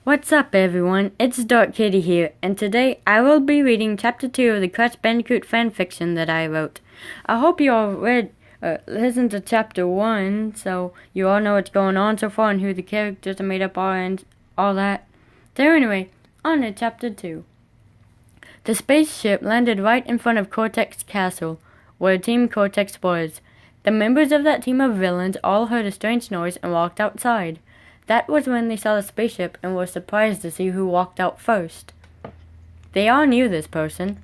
What's up, everyone? It's Dark Kitty here, and today I will be reading Chapter 2 of the Bandicoot fanfiction that I wrote. I hope you all listened to Chapter 1, so you all know what's going on so far and who the characters are made up are and all that. So anyway, on to Chapter 2. The spaceship landed right in front of Cortex Castle, where Team Cortex was. The members of that team of villains all heard a strange noise and walked outside. That was when they saw the spaceship and were surprised to see who walked out first. They all knew this person.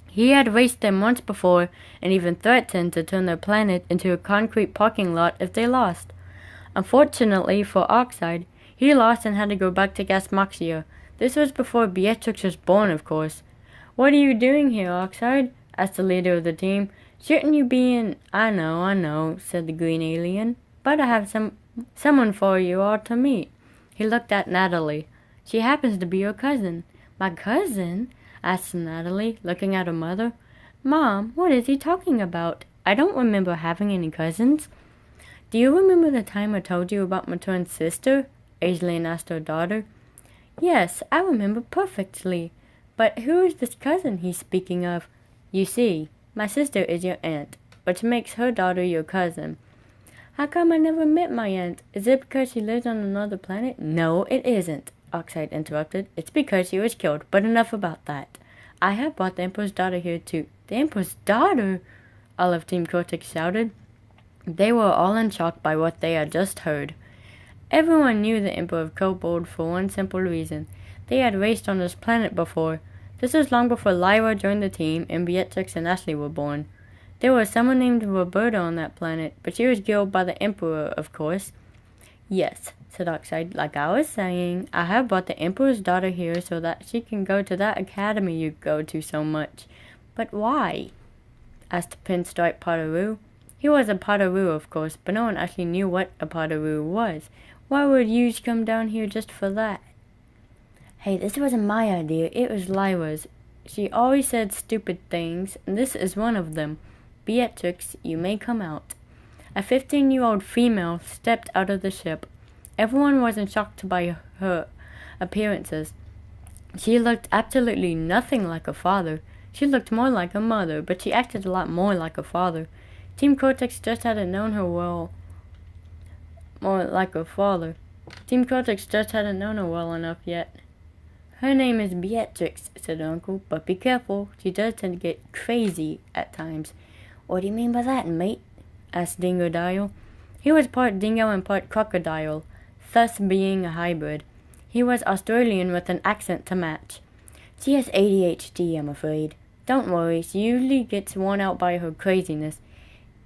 He had raced them once before and even threatened to turn their planet into a concrete parking lot if they lost. Unfortunately for Oxide, he lost and had to go back to Gasmoxia. This was before Beatrix was born, of course. "What are you doing here, Oxide?" asked the leader of the team. "Shouldn't you be in—" I know, said the green alien. "But I have someone for you all to meet." He looked at Natalie. "She happens to be your cousin." "My cousin?" asked Natalie, looking at her mother. "Mom, what is he talking about? I don't remember having any cousins." "Do you remember the time I told you about my twin sister?" Aislinn asked her daughter. "Yes, I remember perfectly. But who is this cousin he's speaking of?" "You see, my sister is your aunt, which makes her daughter your cousin." "How come I never met my aunt? Is it because she lives on another planet?" "No, it isn't," Oxide interrupted. "It's because she was killed, but enough about that. I have brought the Emperor's daughter here too." "The Emperor's daughter?" all of Team Cortex shouted. They were all in shock by what they had just heard. Everyone knew the Emperor of Kobold for one simple reason. They had raced on this planet before. This was long before Lyra joined the team and Beatrix and Ashley were born. There was someone named Roberta on that planet, but she was killed by the Emperor, of course. "Yes," said Oxide, "like I was saying, I have brought the Emperor's daughter here so that she can go to that academy you go to so much." "But why?" asked Pinstripe Potteroo. He was a Potteroo, of course, but no one actually knew what a Potteroo was. "Why would yous come down here just for that?" "Hey, this wasn't my idea, it was Lyra's. She always said stupid things, and this is one of them. Beatrix, you may come out." A 15-year-old female stepped out of the ship. Everyone was in shock by her appearances. She looked absolutely nothing like her father. She looked more like her mother, but she acted a lot more like her father. Team Cortex just hadn't known her well enough yet. "Her name is Beatrix," said her uncle, "but be careful, she does tend to get crazy at times." "What do you mean by that, mate?" asked Dingodile. He was part dingo and part crocodile, thus being a hybrid. He was Australian with an accent to match. "She has ADHD, I'm afraid. Don't worry, she usually gets worn out by her craziness.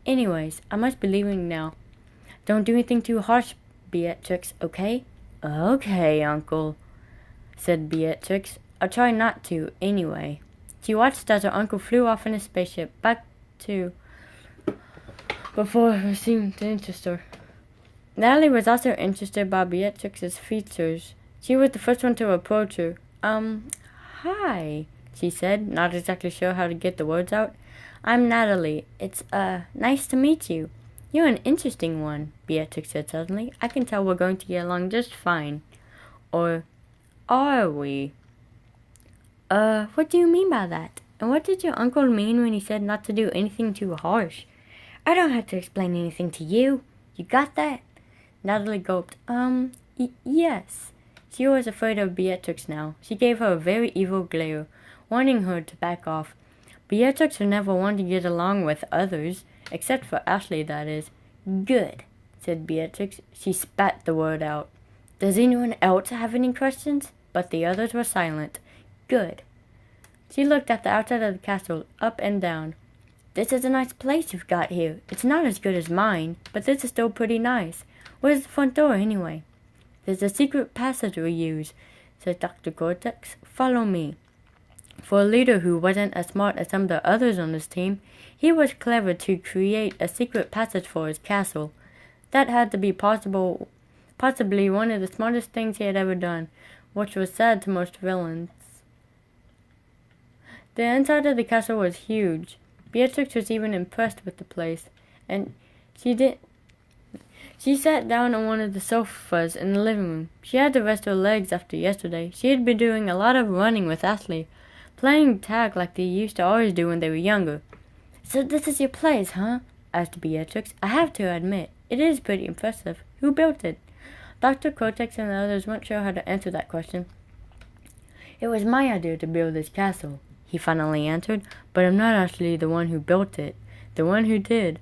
Anyways, I must be leaving now. Don't do anything too harsh, Beatrix, okay?" "Okay, Uncle," said Beatrix. "I'll try not to, anyway." She watched as her uncle flew off in a spaceship back to before her seemed to interest her. Natalie was also interested by Beatrix's features. She was the first one to approach her. Hi," she said, not exactly sure how to get the words out. "I'm Natalie. It's, nice to meet you." "You're an interesting one," Beatrix said suddenly. "I can tell we're going to get along just fine. Or are we?" What do you mean by that? And what did your uncle mean when he said not to do anything too harsh?" "I don't have to explain anything to you. You got that?" Natalie gulped. Yes." She was afraid of Beatrix now. She gave her a very evil glare, warning her to back off. Beatrix would never want to get along with others, except for Ashley, that is. "Good," said Beatrix. She spat the word out. "Does anyone else have any questions?" But the others were silent. "Good." She looked at the outside of the castle, up and down. "This is a nice place you've got here. It's not as good as mine, but this is still pretty nice. Where's the front door, anyway?" "There's a secret passage we use," said Dr. Cortex. "Follow me." For a leader who wasn't as smart as some of the others on his team, he was clever to create a secret passage for his castle. That had to be possibly one of the smartest things he had ever done, which was sad to most villains. The inside of the castle was huge. Beatrix was even impressed with the place, and she She sat down on one of the sofas in the living room. She had to rest her legs after yesterday. She had been doing a lot of running with Ashley, playing tag like they used to always do when they were younger. "So this is your place, huh?" asked Beatrix. "I have to admit, it is pretty impressive. Who built it?" Dr. Cortex and the others weren't sure how to answer that question. "It was my idea to build this castle," he finally answered, "but I'm not actually the one who built it. The one who did,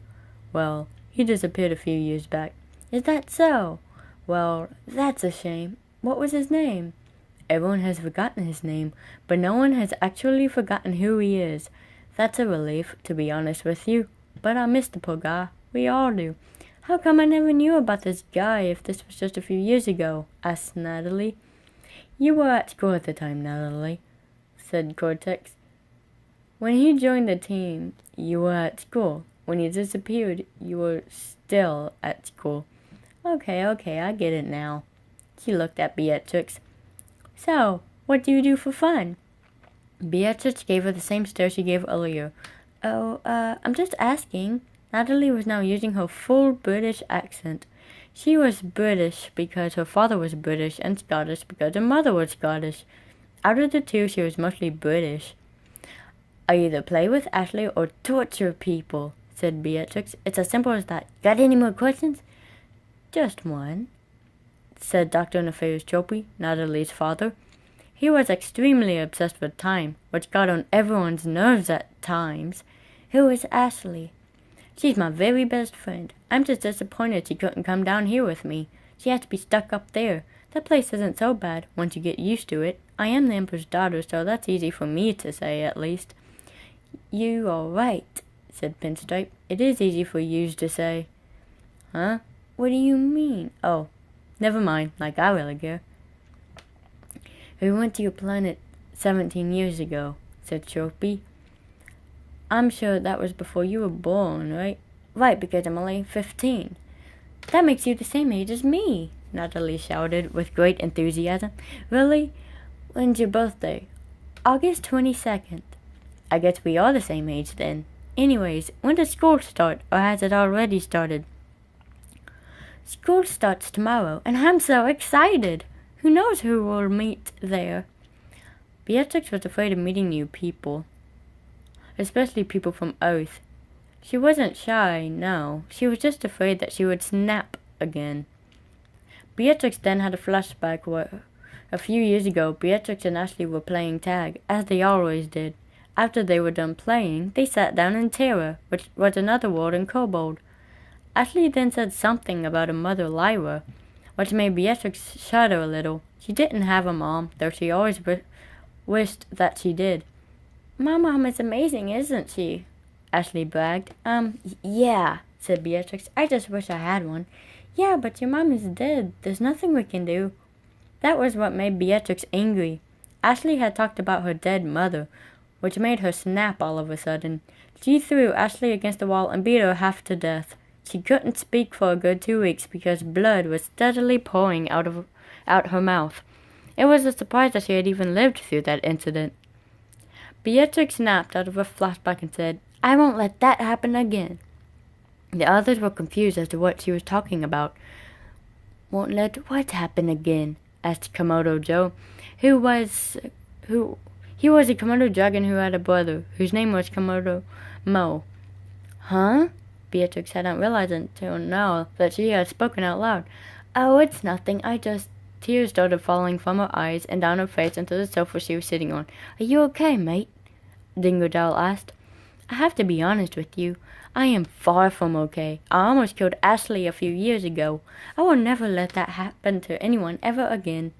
well, he disappeared a few years back." "Is that so? Well, that's a shame. What was his name?" "Everyone has forgotten his name, but no one has actually forgotten who he is. That's a relief, to be honest with you. But I miss the poor guy. We all do." "How come I never knew about this guy if this was just a few years ago?" asked Natalie. "You were at school at the time, Natalie," said Cortex. "When he joined the team, you were at school. When he disappeared, you were still at school." Okay, I get it now." She looked at Beatrix. "So, what do you do for fun?" Beatrix gave her the same stare she gave earlier. I'm just asking." Natalie was now using her full British accent. She was British because her father was British and Scottish because her mother was Scottish. Out of the two, she was mostly British. "I either play with Ashley or torture people," said Beatrix. "It's as simple as that. Got any more questions?" "Just one," said Dr. Nefarious Tropy, Natalie's father. He was extremely obsessed with time, which got on everyone's nerves at times. "Who is Ashley?" "She's my very best friend. I'm just disappointed she couldn't come down here with me. She has to be stuck up there. That place isn't so bad once you get used to it. I am the Emperor's daughter, so that's easy for me to say, at least." "You are right," said Pinstripe. "It is easy for yous to say." "Huh? What do you mean?" "Oh, never mind, like I really care." "We went to your planet 17 years ago," said Tropy. "I'm sure that was before you were born, right?" "Right, because I'm only 15. "That makes you the same age as me," Natalie shouted with great enthusiasm. "Really? When's your birthday?" "August 22nd. "I guess we are the same age then. Anyways, when does school start, or has it already started?" "School starts tomorrow, and I'm so excited. Who knows who we'll meet there?" Beatrix was afraid of meeting new people, especially people from Earth. She wasn't shy, no. She was just afraid that she would snap again. Beatrix then had a flashback where, a few years ago, Beatrix and Ashley were playing tag, as they always did. After they were done playing, they sat down in terror, which was another word in kobold. Ashley then said something about her mother, Lyra, which made Beatrix shudder a little. She didn't have a mom, though she always wished that she did. "My mom is amazing, isn't she?" Ashley bragged. Yeah," said Beatrix. "I just wish I had one." "Yeah, but your mom is dead. There's nothing we can do." That was what made Beatrix angry. Ashley had talked about her dead mother, which made her snap all of a sudden. She threw Ashley against the wall and beat her half to death. She couldn't speak for a good 2 weeks because blood was steadily pouring out her mouth. It was a surprise that she had even lived through that incident. Beatrix snapped out of a flashback and said, "I won't let that happen again." The others were confused as to what she was talking about. "Won't let what happen again?" asked Komodo Joe, He was a Komodo dragon who had a brother, whose name was Komodo Mo. "Huh?" Beatrix hadn't realized until now that she had spoken out loud. "Oh, it's nothing. Tears started falling from her eyes and down her face into the sofa she was sitting on. "Are you okay, mate?" Dingodile asked. "I have to be honest with you. I am far from okay. I almost killed Ashley a few years ago. I will never let that happen to anyone ever again.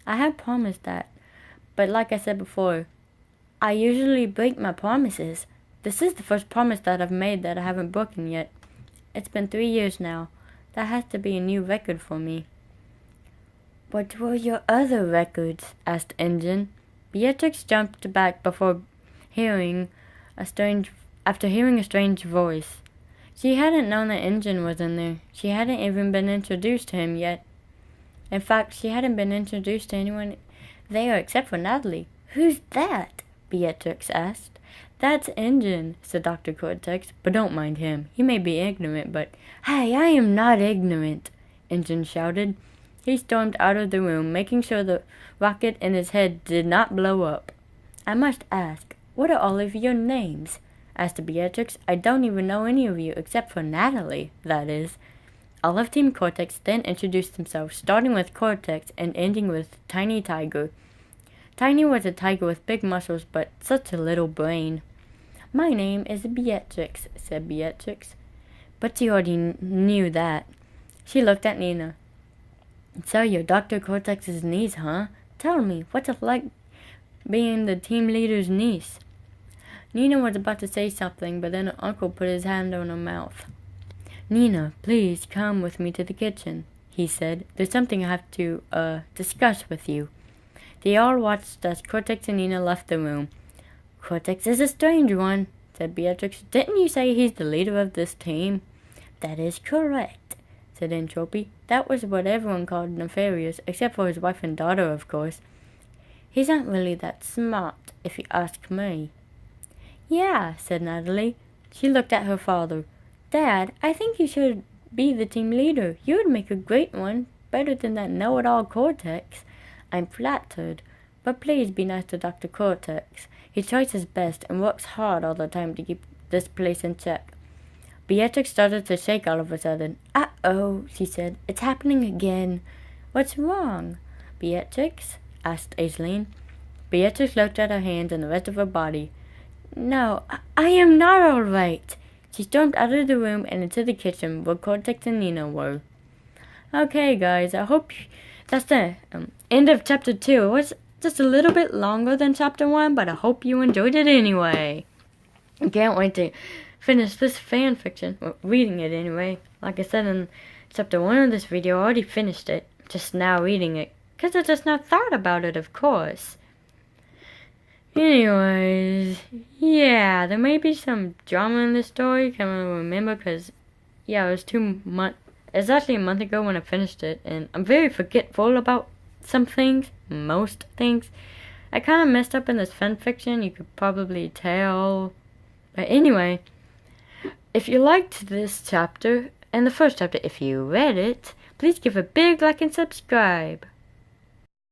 I have promised that. But like I said before, I usually break my promises. This is the first promise that I've made that I haven't broken yet. It's been 3 years now. That has to be a new record for me." "What were your other records?" asked Ingen. Beatrix jumped back after hearing a strange voice. She hadn't known that Ingen was in there. She hadn't even been introduced to him yet. In fact, she hadn't been introduced to anyone there except for Natalie. "Who's that?" Beatrix asked. That's Injun, said Dr. Cortex, but don't mind him. He may be ignorant, but... Hey, I am not ignorant, Injun shouted. He stormed out of the room, making sure the rocket in his head did not blow up. I must ask, what are all of your names? Asked Beatrix. I don't even know any of you, except for Natalie, that is. All of Team Cortex then introduced themselves, starting with Cortex and ending with Tiny Tiger. Tiny was a tiger with big muscles, but such a little brain. My name is Beatrix, said Beatrix. But she already knew that. She looked at Nina. So you're Dr. Cortex's niece, huh? Tell me, what's it like being the team leader's niece? Nina was about to say something, but then her uncle put his hand on her mouth. Nina, please come with me to the kitchen, he said. There's something I have to, discuss with you. They all watched as Cortex and Nina left the room. Cortex is a strange one, said Beatrix. Didn't you say he's the leader of this team? That is correct, said Entropy. That was what everyone called Nefarious, except for his wife and daughter, of course. He's not really that smart, if you ask me. Yeah, said Natalie. She looked at her father. Dad, I think you should be the team leader. You would make a great one, better than that know-it-all Cortex. I'm flattered, but please be nice to Dr. Cortex. He tries his best and works hard all the time to keep this place in check. Beatrix started to shake all of a sudden. Uh-oh, she said. It's happening again. What's wrong? Beatrix? Asked Aislinn. Beatrix looked at her hands and the rest of her body. No, I am not all right. She stormed out of the room and into the kitchen where Cortex and Nina were. Okay, guys, I hope that's the end of chapter 2. It was just a little bit longer than chapter 1, but I hope you enjoyed it anyway. I can't wait to finish this fan fiction, well, reading it anyway. Like I said in chapter 1 of this video, I already finished it, just now reading it, because I just now thought about it, of course. Anyways, yeah, there may be some drama in this story, can't really remember, because, yeah, it was 2 months, it's actually a month ago when I finished it, and I'm very forgetful about some things, most things. I kind of messed up in this fanfiction, you could probably tell. But anyway, if you liked this chapter, and the first chapter, if you read it, please give a big like and subscribe.